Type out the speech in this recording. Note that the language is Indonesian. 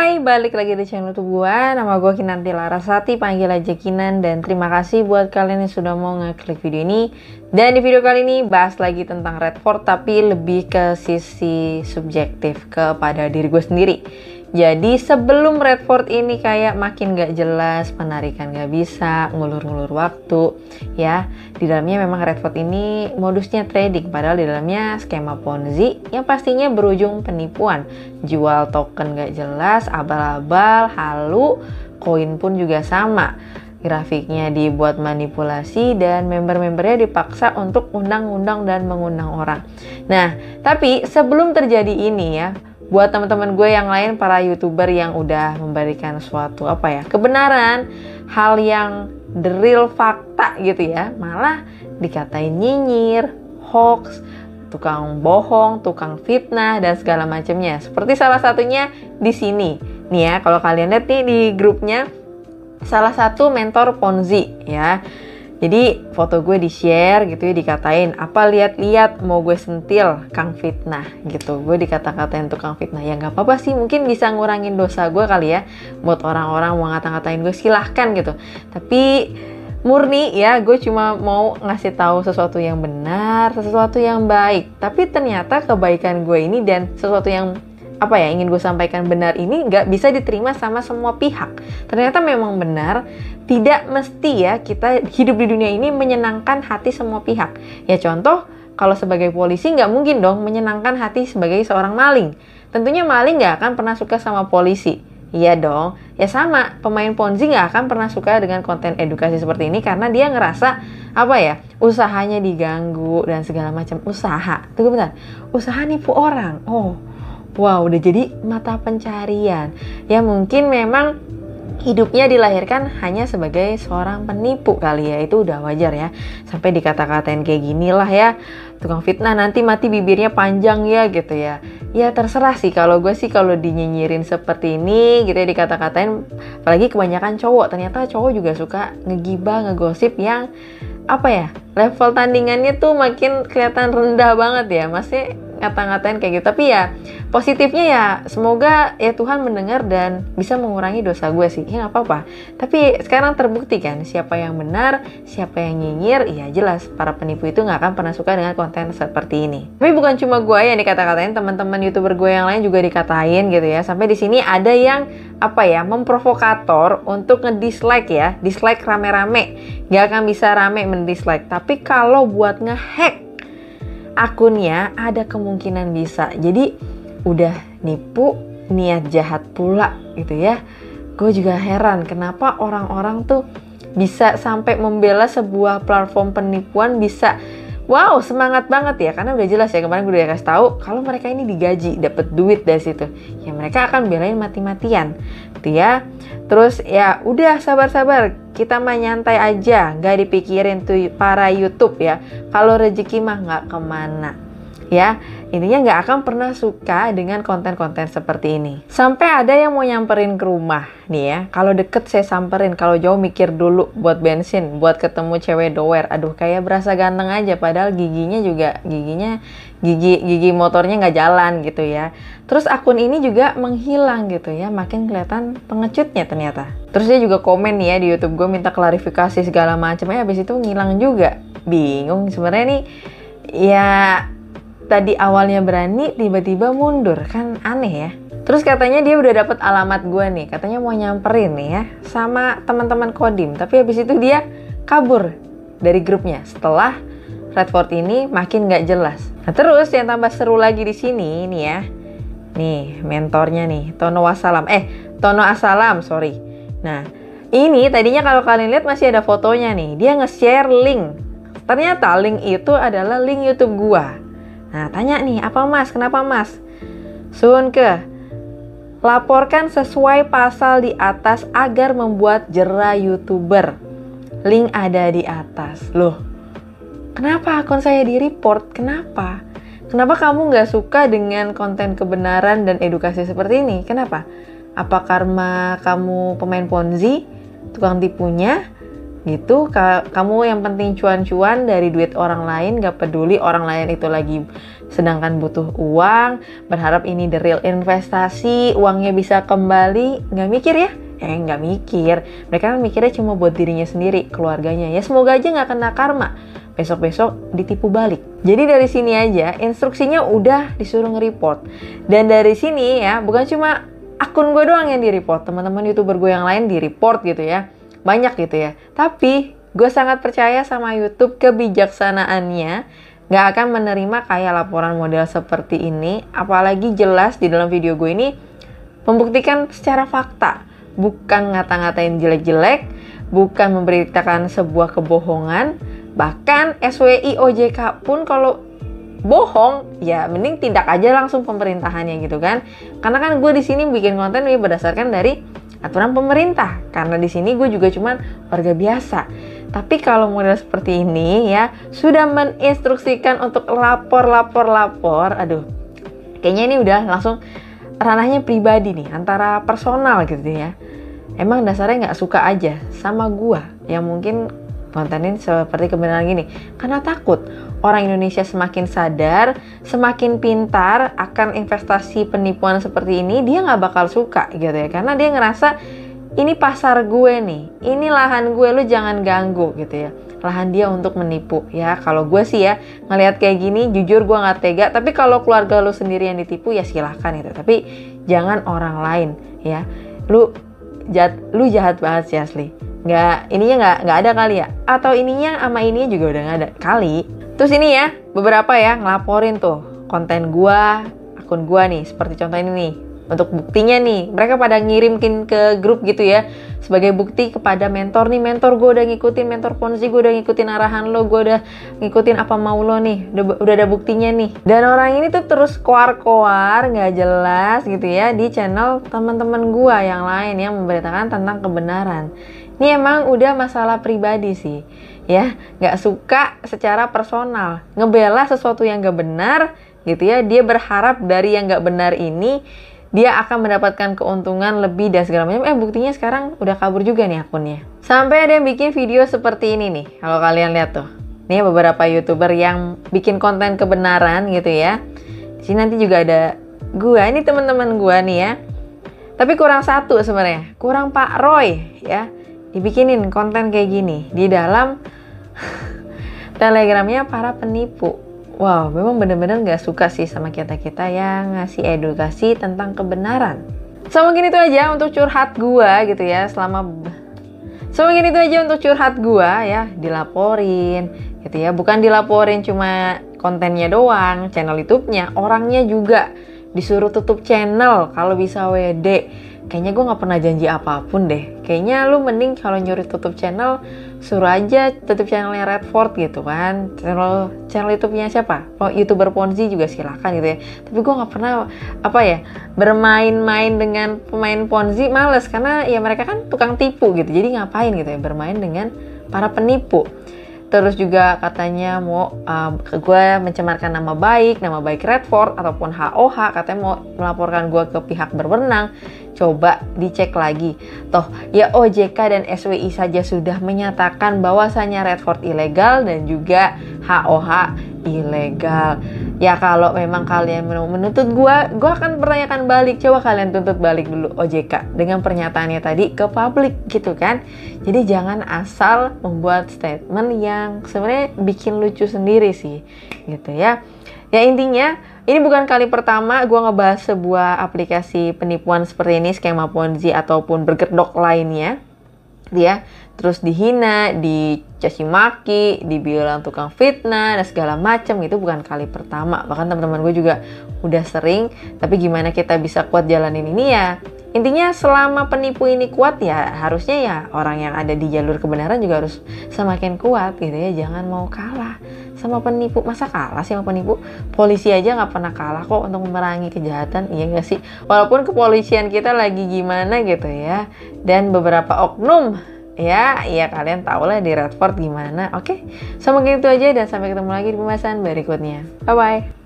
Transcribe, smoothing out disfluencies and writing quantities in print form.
Hai, balik lagi di channel YouTube gue. Nama gue Kinanti Larasati, panggil aja Kinan. Dan terima kasih buat kalian yang sudah mau ngeklik video ini. Dan di video kali ini bahas lagi tentang Redford, tapi lebih ke sisi subjektif kepada diri gue sendiri. Jadi sebelum Redford ini kayak makin gak jelas, penarikan gak bisa, ngulur-ngulur waktu ya. Di dalamnya memang Redford ini modusnya trading, padahal di dalamnya skema Ponzi yang pastinya berujung penipuan. Jual token gak jelas, abal-abal, halu, koin pun juga sama. Grafiknya dibuat manipulasi dan member-membernya dipaksa untuk undang-undang dan mengundang orang. Nah, tapi sebelum terjadi ini ya, buat teman-teman gue yang lain, para YouTuber yang udah memberikan suatu kebenaran, hal yang the real fakta gitu ya, malah dikatain nyinyir, hoax, tukang bohong, tukang fitnah dan segala macamnya. Seperti salah satunya di sini. Nih ya, kalau kalian lihat nih di grupnya, salah satu mentor Ponzi ya. Jadi foto gue di-share gitu ya, dikatain apa lihat-lihat mau gue sentil Kang Fitnah gitu. Gue dikata-katain tukang fitnah. Ya nggak apa-apa sih, mungkin bisa ngurangin dosa gue kali ya. Buat orang-orang mau ngata-ngatain gue silahkan gitu. Tapi murni ya, gue cuma mau ngasih tahu sesuatu yang benar, sesuatu yang baik. Tapi ternyata kebaikan gue ini dan sesuatu yang ingin gue sampaikan benar ini nggak bisa diterima sama semua pihak. Ternyata memang benar, tidak mesti ya kita hidup di dunia ini menyenangkan hati semua pihak. Ya contoh, kalau sebagai polisi nggak mungkin dong menyenangkan hati sebagai seorang maling. Tentunya maling nggak akan pernah suka sama polisi. Iya dong, ya sama, pemain Ponzi nggak akan pernah suka dengan konten edukasi seperti ini karena dia ngerasa usahanya diganggu dan segala macam. Tunggu bentar, usaha nipu orang. Wow, udah jadi mata pencarian. Ya mungkin memang hidupnya dilahirkan hanya sebagai seorang penipu kali ya. Itu udah wajar ya. Sampai dikata-katain kayak gini lah ya. Tukang fitnah nanti mati bibirnya panjang ya gitu ya. Ya terserah sih, kalau gue sih kalau dinyinyirin seperti ini gitu ya, dikata-katain, apalagi kebanyakan cowok. Ternyata cowok juga suka ngegibah, ngegosip yang level tandingannya tuh makin kelihatan rendah banget ya. Masih ngata-ngatain kayak gitu. Tapi ya positifnya ya semoga ya Tuhan mendengar dan bisa mengurangi dosa gue sih. Ya nggak apa-apa. Tapi sekarang terbukti kan siapa yang benar, siapa yang nyinyir. Ya jelas para penipu itu nggak akan pernah suka dengan konten seperti ini. Tapi bukan cuma gue yang dikata-katain, teman-teman YouTuber gue yang lain juga dikatain gitu ya. Sampai di sini ada yang memprovokator untuk ngedislike ya. Dislike rame-rame. Nggak akan bisa rame mendislike. Tapi kalau buat ngehack akunnya ada kemungkinan bisa. Jadi udah nipu, niat jahat pula gitu ya. Gue juga heran kenapa orang-orang tuh bisa sampai membela sebuah platform penipuan, bisa semangat banget ya, karena udah jelas ya, kemarin gue udah kasih tahu kalau mereka ini digaji, dapat duit dari situ. Ya mereka akan belain mati-matian gitu ya. Terus ya udah sabar-sabar, kita mah nyantai aja, nggak dipikirin tuh para YouTube ya. Kalau rezeki mah nggak kemana. Ya, intinya nggak akan pernah suka dengan konten-konten seperti ini. Sampai ada yang mau nyamperin ke rumah nih ya. Kalau deket saya samperin, kalau jauh mikir dulu buat bensin, buat ketemu cewek doer. Aduh, kayak berasa ganteng aja, padahal gigi motornya nggak jalan gitu ya. Terus akun ini juga menghilang gitu ya, makin kelihatan pengecutnya ternyata. Terus dia juga komen nih ya di YouTube gue, minta klarifikasi segala macam. Habis itu ngilang juga. Bingung sebenarnya nih ya. Tadi awalnya berani, tiba-tiba mundur, kan aneh ya. Terus katanya dia udah dapet alamat gue nih, katanya mau nyamperin nih ya sama teman-teman Kodim. Tapi habis itu dia kabur dari grupnya setelah Redford ini makin gak jelas. Nah terus yang tambah seru lagi di sini nih ya, nih mentornya nih Tono Assalam. Nah ini tadinya kalau kalian lihat masih ada fotonya nih, dia nge-share link. Ternyata link itu adalah link YouTube gua. Nah tanya nih, apa mas? Kenapa mas? Laporkan sesuai pasal di atas agar membuat jera YouTuber. Link ada di atas. Loh, kenapa akun saya di-report? Kenapa? Kenapa kamu gak suka dengan konten kebenaran dan edukasi seperti ini? Kenapa? Apa karena kamu pemain Ponzi? Tukang tipunya? gitu. Kamu yang penting cuan-cuan dari duit orang lain, gak peduli orang lain itu lagi sedangkan butuh uang, berharap ini the real investasi, uangnya bisa kembali, gak mikir ya? Nggak mikir. Mereka kan mikirnya cuma buat dirinya sendiri, keluarganya. Ya semoga aja nggak kena karma. Besok-besok ditipu balik. Jadi dari sini aja instruksinya udah disuruh nge-report. Dan dari sini ya bukan cuma akun gue doang yang di-report. Teman-teman YouTuber gue yang lain di-report gitu ya. Banyak gitu ya. Tapi gue sangat percaya sama YouTube kebijaksanaannya. Nggak akan menerima kayak laporan model seperti ini. Apalagi jelas di dalam video gue ini membuktikan secara fakta. Bukan ngata-ngatain jelek-jelek, bukan memberitakan sebuah kebohongan, bahkan SWI OJK pun kalau bohong, ya mending tindak aja langsung pemerintahannya gitu kan. Karena kan gue di sini bikin konten ini berdasarkan dari aturan pemerintah, karena di sini gue juga cuman warga biasa. Tapi kalau model seperti ini ya sudah menginstruksikan untuk lapor, aduh, kayaknya ini udah langsung ranahnya pribadi nih, antara personal gitu ya. Emang dasarnya nggak suka aja sama gua yang mungkin kontenin seperti kebenaran gini. Karena takut orang Indonesia semakin sadar, semakin pintar akan investasi penipuan seperti ini, dia nggak bakal suka gitu ya. Karena dia ngerasa ini pasar gue nih, ini lahan gue, lu jangan ganggu gitu ya. Lahan dia untuk menipu ya. Kalau gue sih ya ngelihat kayak gini jujur gue nggak tega, tapi kalau keluarga lu sendiri yang ditipu ya silahkan itu, tapi jangan orang lain ya. Lu jahat banget sih asli. Ininya nggak ada kali ya, atau ininya sama ininya juga udah nggak ada kali. Terus ini ya beberapa ya ngelaporin tuh konten gue, akun gue nih seperti contoh ini nih. Untuk buktinya nih, mereka pada ngirimkin ke grup gitu ya, sebagai bukti kepada mentor nih, mentor gue udah ngikutin, mentor Ponzi gue udah ngikutin arahan lo, gue udah ngikutin apa mau lo nih, udah ada buktinya nih. Dan orang ini tuh terus koar-koar, nggak jelas gitu ya, di channel teman-teman gue yang lain yang memberitakan tentang kebenaran. Ini emang udah masalah pribadi sih, ya, nggak suka secara personal, ngebela sesuatu yang nggak benar gitu ya, dia berharap dari yang nggak benar ini dia akan mendapatkan keuntungan lebih dan segala macam. Buktinya sekarang udah kabur juga nih akunnya. Sampai ada yang bikin video seperti ini nih. Kalau kalian lihat tuh. Ini beberapa YouTuber yang bikin konten kebenaran gitu ya. Di sini nanti juga ada gua. Ini teman-teman gua nih ya. Tapi kurang satu sebenarnya. Kurang Pak Roy ya. Dibikinin konten kayak gini di dalam Telegramnya para penipu. Wow, memang benar-benar gak suka sih sama kita-kita yang ngasih edukasi tentang kebenaran. So mungkin itu aja untuk curhat gua gitu ya. Mungkin itu aja untuk curhat gua ya, dilaporin gitu ya. Bukan dilaporin cuma kontennya doang, channel YouTube-nya, orangnya juga disuruh tutup channel kalau bisa WD. Kayaknya gue gak pernah janji apapun deh. Kayaknya lu mending kalau nyuruh tutup channel, suruh aja tutup channelnya Redford gitu kan. Channel YouTube-nya siapa? YouTuber Ponzi juga silakan gitu ya. Tapi gue gak pernah bermain-main dengan pemain Ponzi, males. Karena ya mereka kan tukang tipu gitu. Jadi ngapain gitu ya bermain dengan para penipu. Terus juga katanya mau gue mencemarkan nama baik Redford ataupun HOH, katanya mau melaporkan gue ke pihak berwenang. Coba dicek lagi. Toh ya OJK dan SWI saja sudah menyatakan bahwasanya Redford ilegal dan juga HOH ilegal. Ya kalau memang kalian menuntut gue akan pertanyakan balik. Coba kalian tuntut balik dulu OJK dengan pernyataannya tadi ke publik gitu kan. Jadi jangan asal membuat statement yang sebenarnya bikin lucu sendiri sih gitu ya. Ya intinya ini bukan kali pertama gue ngebahas sebuah aplikasi penipuan seperti ini, skema Ponzi ataupun bergedok lainnya. Dia terus dihina, dicaci maki, dibilang tukang fitnah dan segala macam. Itu bukan kali pertama, bahkan teman-teman gue juga udah sering. Tapi gimana kita bisa kuat jalanin ini ya? Intinya selama penipu ini kuat ya harusnya ya orang yang ada di jalur kebenaran juga harus semakin kuat gitu ya. Jangan mau kalah sama penipu. Masa kalah sih sama penipu? Polisi aja nggak pernah kalah kok untuk memerangi kejahatan, iya nggak sih? Walaupun kepolisian kita lagi gimana gitu ya. Dan beberapa oknum ya kalian tau lah di Redford gimana. Oke, so mungkin itu aja dan sampai ketemu lagi di pembahasan berikutnya. Bye bye.